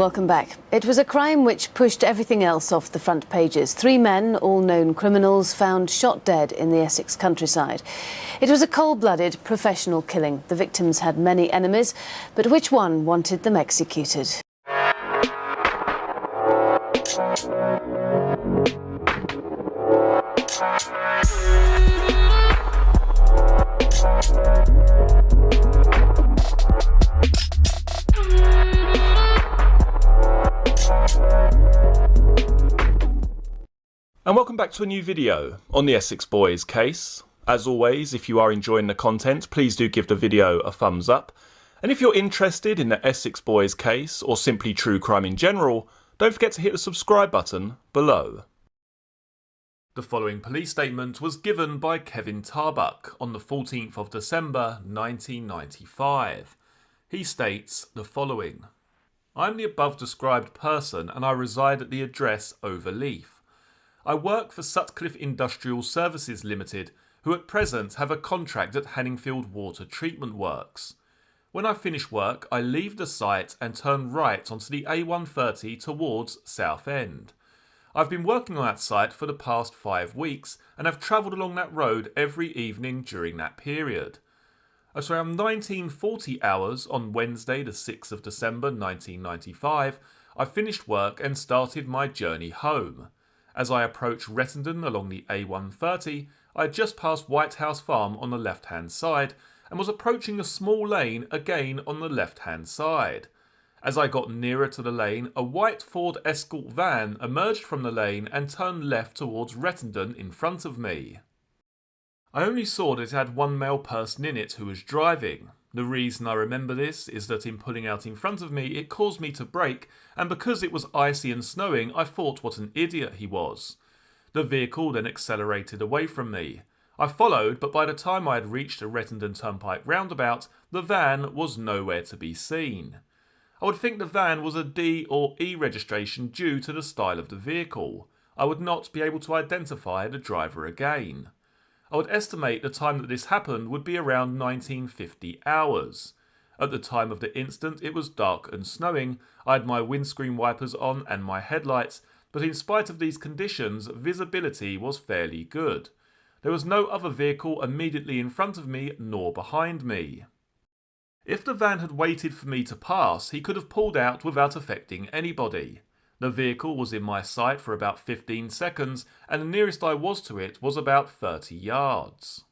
Welcome back. It was a crime which pushed everything else off the front pages. 3 men, all known criminals, found shot dead in the Essex countryside. It was a cold-blooded, professional killing. The victims had many enemies, but which one wanted them executed? And welcome back to a new video on the Essex Boys case. As always, if you are enjoying the content, please do give the video a thumbs up. And if you're interested in the Essex Boys case, or simply true crime in general, don't forget to hit the subscribe button below. The following police statement was given by Kevin Tarbuck on the 14th of December 1995. He states the following: I'm the above described person and I reside at the address Overleaf. I work for Sutcliffe Industrial Services Limited, who at present have a contract at Hanningfield Water Treatment Works. When I finish work, I leave the site and turn right onto the A130 towards Southend. I've been working on that site for the past 5 weeks and have travelled along that road every evening during that period. At around 1940 hours on Wednesday the 6th of December 1995, I finished work and started my journey home. As I approached Rettendon along the A130, I had just passed White House Farm on the left-hand side and was approaching a small lane again on the left-hand side. As I got nearer to the lane, a white Ford Escort van emerged from the lane and turned left towards Rettendon in front of me. I only saw that it had one male person in it who was driving. The reason I remember this is that in pulling out in front of me it caused me to brake, and because it was icy and snowing I thought what an idiot he was. The vehicle then accelerated away from me. I followed, but by the time I had reached the Rettendon Turnpike roundabout, the van was nowhere to be seen. I would think the van was a D or E registration due to the style of the vehicle. I would not be able to identify the driver again. I would estimate the time that this happened would be around 1950 hours. At the time of the incident it was dark and snowing, I had my windscreen wipers on and my headlights, but in spite of these conditions visibility was fairly good. There was no other vehicle immediately in front of me nor behind me. If the van had waited for me to pass, he could have pulled out without affecting anybody. The vehicle was in my sight for about 15 seconds and the nearest I was to it was about 30 yards.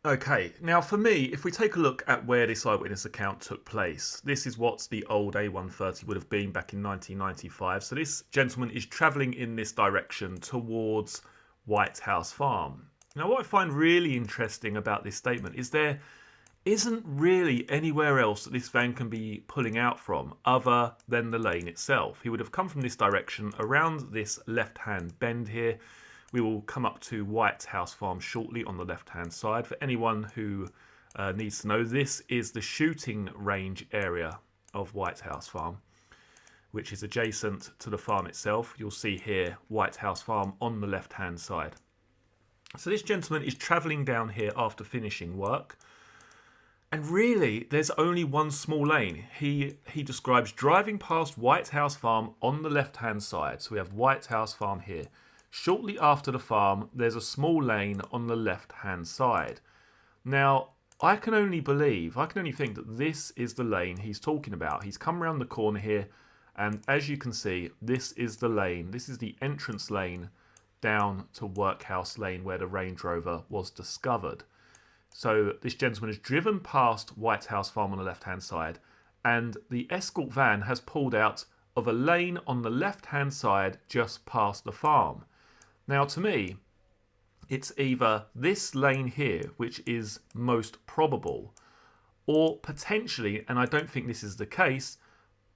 Okay, now for me, if we take a look at where this eyewitness account took place, this is what the old A130 would have been back in 1995. So this gentleman is travelling in this direction towards White House Farm. Now what I find really interesting about this statement is there isn't really anywhere else that this van can be pulling out from other than the lane itself. He would have come from this direction around this left-hand bend here. We will come up to White House Farm shortly on the left-hand side. For anyone who needs to know, this is the shooting range area of White House Farm, which is adjacent to the farm itself. You'll see here White House Farm on the left-hand side. So this gentleman is travelling down here after finishing work. And really, there's only one small lane. He describes driving past White House Farm on the left-hand side. So we have White House Farm here. Shortly after the farm, there's a small lane on the left-hand side. Now, I can only think that this is the lane he's talking about. He's come around the corner here, and as you can see, this is the lane. This is the entrance lane down to Workhouse Lane where the Range Rover was discovered. So this gentleman has driven past White House Farm on the left-hand side and the escort van has pulled out of a lane on the left-hand side just past the farm. Now to me, it's either this lane here, which is most probable, or potentially, and I don't think this is the case,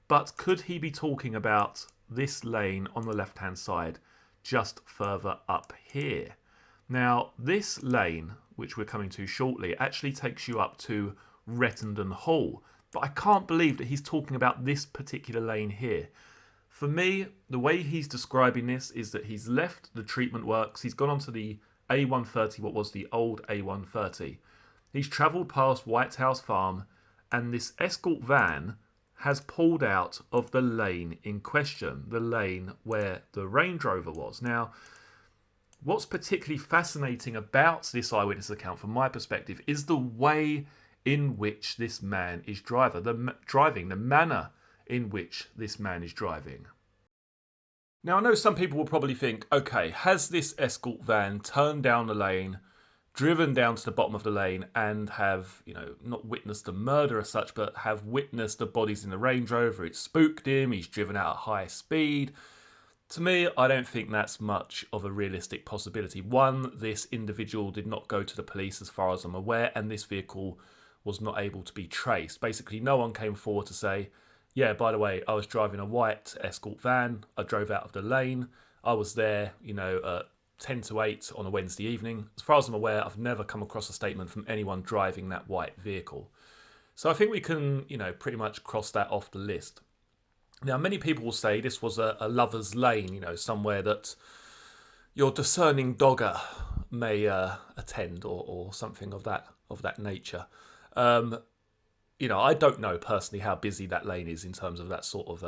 but could he be talking about this lane on the left-hand side just further up here? Now this lane, which we're coming to shortly, actually takes you up to Rettendon Hall. But I can't believe that he's talking about this particular lane here. For me, the way he's describing this is that he's left the treatment works, he's gone onto the A130, what was the old A130. He's travelled past White House Farm, and this escort van has pulled out of the lane in question, the lane where the Range Rover was. Now, what's particularly fascinating about this eyewitness account, from my perspective, is the way in which this man is driving, the manner in which this man is driving. Now, I know some people will probably think, okay, has this escort van turned down the lane, driven down to the bottom of the lane, and have, not witnessed a murder as such, but have witnessed the bodies in the Range Rover? It spooked him, he's driven out at high speed. To me, I don't think that's much of a realistic possibility. One, this individual did not go to the police as far as I'm aware, and this vehicle was not able to be traced. Basically, no one came forward to say, yeah, by the way, I was driving a white escort van, I drove out of the lane, I was there, at 10 to 8 on a Wednesday evening. As far as I'm aware, I've never come across a statement from anyone driving that white vehicle. So I think we can, pretty much cross that off the list. Now, many people will say this was a lover's lane, somewhere that your discerning dogger may attend or something of that nature. I don't know personally how busy that lane is in terms of that sort of,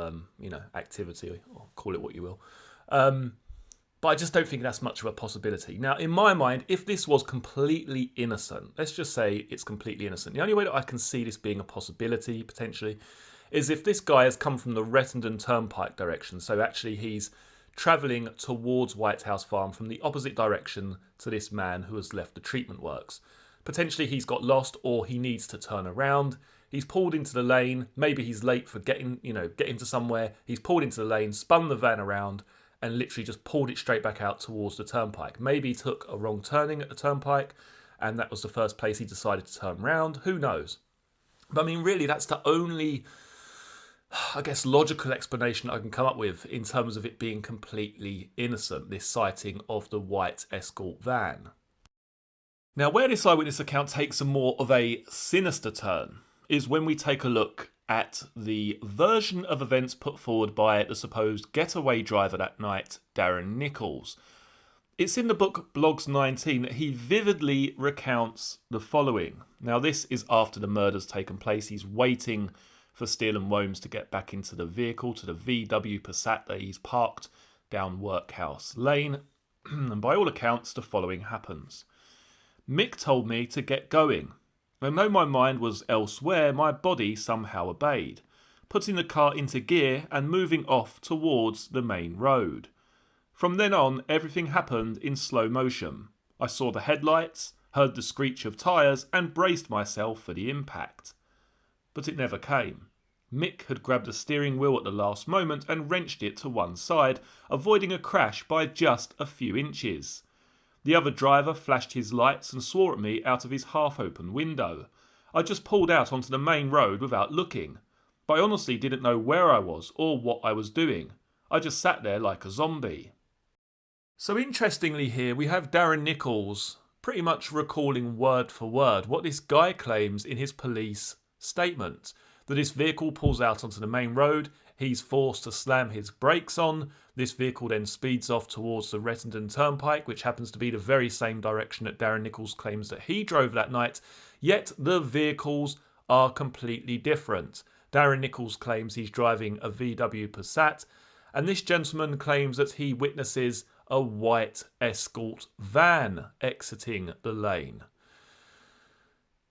activity, or call it what you will. But I just don't think that's much of a possibility. Now, in my mind, if this was completely innocent, let's just say it's completely innocent. The only way that I can see this being a possibility, potentially, is if this guy has come from the Rettendon Turnpike direction. So actually he's travelling towards White House Farm from the opposite direction to this man who has left the treatment works. Potentially he's got lost, or he needs to turn around. He's pulled into the lane. Maybe he's late for getting to somewhere. He's pulled into the lane, spun the van around, and literally just pulled it straight back out towards the turnpike. Maybe he took a wrong turning at the turnpike, and that was the first place he decided to turn around. Who knows? But I mean, really, that's the only, I guess, logical explanation I can come up with in terms of it being completely innocent, this sighting of the white escort van. Now, where this eyewitness account takes a more of a sinister turn is when we take a look at the version of events put forward by the supposed getaway driver that night, Darren Nichols. It's in the book Blogs 19 that he vividly recounts the following. Now, this is after the murder's taken place. He's waiting for Steele and Womes to get back into the vehicle, to the VW Passat that he's parked down Workhouse Lane. And by all accounts, the following happens. Mick told me to get going, and though my mind was elsewhere, my body somehow obeyed, putting the car into gear and moving off towards the main road. From then on, everything happened in slow motion. I saw the headlights, heard the screech of tyres, and braced myself for the impact. But it never came. Mick had grabbed the steering wheel at the last moment and wrenched it to one side, avoiding a crash by just a few inches. The other driver flashed his lights and swore at me out of his half-open window. I just pulled out onto the main road without looking. But I honestly didn't know where I was or what I was doing. I just sat there like a zombie. So interestingly here, we have Darren Nichols pretty much recalling word for word what this guy claims in his police statement. That his vehicle pulls out onto the main road, he's forced to slam his brakes on, this vehicle then speeds off towards the Rettendon Turnpike, which happens to be the very same direction that Darren Nichols claims that he drove that night, yet the vehicles are completely different. Darren Nichols claims he's driving a VW Passat, and this gentleman claims that he witnesses a white escort van exiting the lane.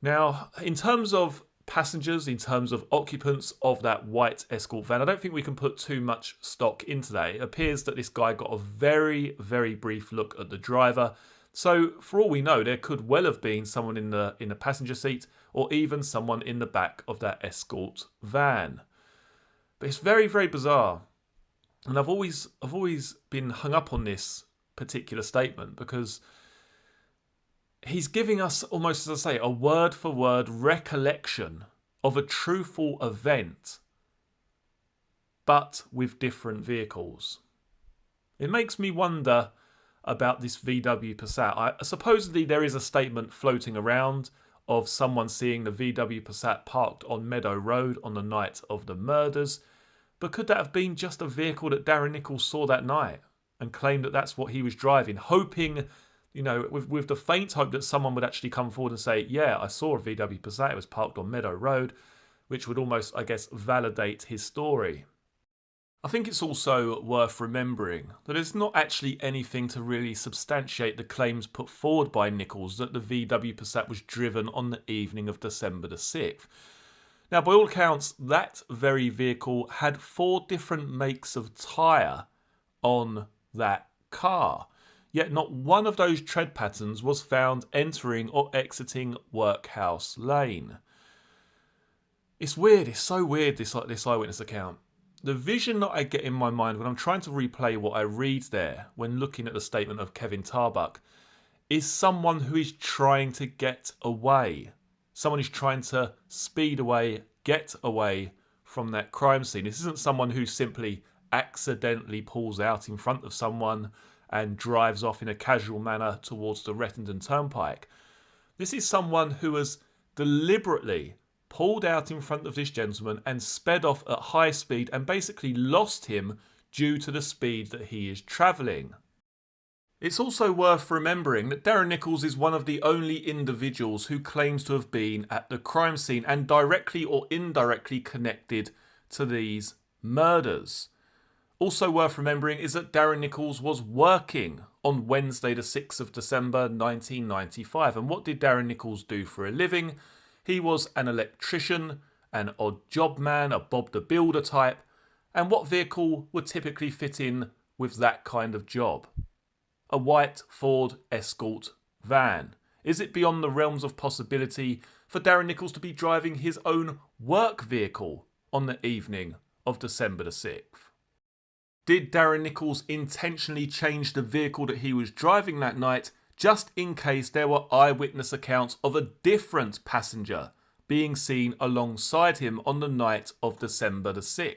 Now, in terms of passengers, in terms of occupants of that white escort van, I don't think we can put too much stock into that. It appears that this guy got a very, very brief look at the driver. So for all we know, there could well have been someone in the passenger seat, or even someone in the back of that escort van. But it's very, very bizarre. And I've always been hung up on this particular statement because he's giving us, almost as I say, a word-for-word recollection of a truthful event, but with different vehicles. It makes me wonder about this VW Passat. Supposedly there is a statement floating around of someone seeing the VW Passat parked on Meadow Road on the night of the murders, but could that have been just a vehicle that Darren Nichols saw that night and claimed that that's what he was driving, hoping, with the faint hope that someone would actually come forward and say, yeah, I saw a VW Passat, it was parked on Meadow Road. which would almost, I guess, validate his story. I think it's also worth remembering that there's not actually anything to really substantiate the claims put forward by Nichols that the VW Passat was driven on the evening of December the 6th. Now, by all accounts, that very vehicle had 4 different makes of tyre on that car, yet not one of those tread patterns was found entering or exiting Workhouse Lane. It's weird, it's so weird, this eyewitness account. The vision that I get in my mind when I'm trying to replay what I read there when looking at the statement of Kevin Tarbuck is someone who is trying to get away. Someone who's trying to speed away, get away from that crime scene. This isn't someone who simply accidentally pulls out in front of someone and drives off in a casual manner towards the Rettendon Turnpike. This is someone who has deliberately pulled out in front of this gentleman and sped off at high speed and basically lost him due to the speed that he is travelling. It's also worth remembering that Darren Nichols is one of the only individuals who claims to have been at the crime scene and directly or indirectly connected to these murders. Also worth remembering is that Darren Nichols was working on Wednesday the 6th of December 1995. And what did Darren Nichols do for a living? He was an electrician, an odd job man, a Bob the Builder type. And what vehicle would typically fit in with that kind of job? A white Ford Escort van. Is it beyond the realms of possibility for Darren Nichols to be driving his own work vehicle on the evening of December the 6th? Did Darren Nichols intentionally change the vehicle that he was driving that night just in case there were eyewitness accounts of a different passenger being seen alongside him on the night of December the 6th?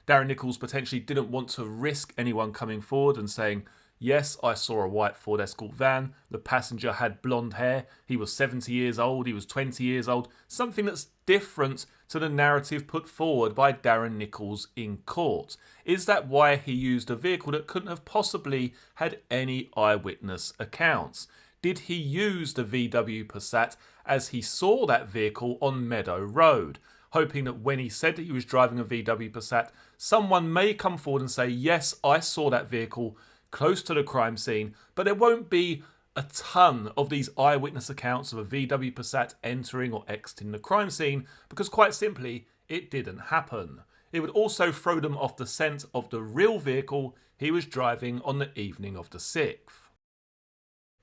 Darren Nichols potentially didn't want to risk anyone coming forward and saying, yes, I saw a white Ford Escort van. The passenger had blonde hair. He was 70 years old. He was 20 years old. Something that's different to the narrative put forward by Darren Nichols in court. Is that why he used a vehicle that couldn't have possibly had any eyewitness accounts? Did he use the VW Passat as he saw that vehicle on Meadow Road, hoping that when he said that he was driving a VW Passat, someone may come forward and say, yes, I saw that vehicle close to the crime scene, but there won't be a ton of these eyewitness accounts of a VW Passat entering or exiting the crime scene because quite simply it didn't happen. It would also throw them off the scent of the real vehicle he was driving on the evening of the 6th.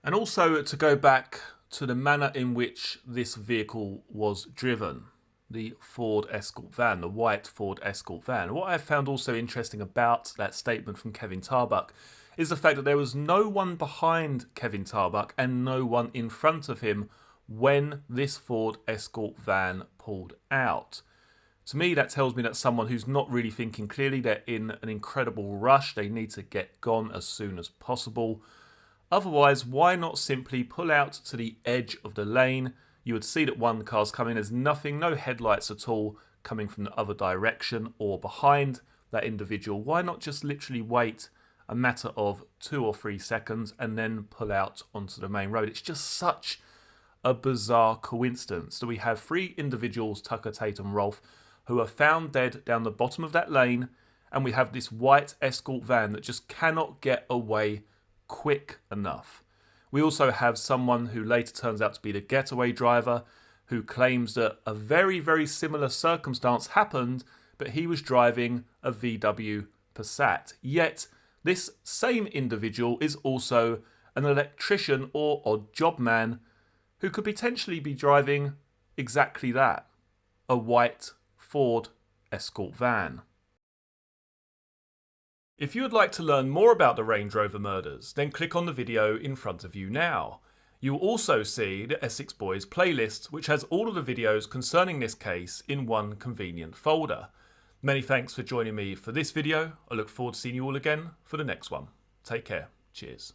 And also to go back to the manner in which this vehicle was driven, the Ford Escort van, the white Ford Escort van. What I found also interesting about that statement from Kevin Tarbuck is the fact that there was no one behind Kevin Tarbuck and no one in front of him when this Ford Escort van pulled out. To me, that tells me that someone who's not really thinking clearly, they're in an incredible rush, they need to get gone as soon as possible. Otherwise, why not simply pull out to the edge of the lane? You would see that one car's coming, there's nothing, no headlights at all coming from the other direction or behind that individual. Why not just literally wait a matter of 2 or 3 seconds and then pull out onto the main road? It's just such a bizarre coincidence that we have 3 individuals, Tucker, Tate and Rolfe, who are found dead down the bottom of that lane, and we have this white Escort van that just cannot get away quick enough. We also have someone who later turns out to be the Getaway driver, who claims that a very, very similar circumstance happened, but he was driving a VW Passat. Yet this same individual is also an electrician or odd job man who could potentially be driving exactly that, a white Ford Escort van. If you would like to learn more about the Range Rover murders, then click on the video in front of you now. You will also see the Essex Boys playlist, which has all of the videos concerning this case in one convenient folder. Many thanks for joining me for this video. I look forward to seeing you all again for the next one. Take care. Cheers.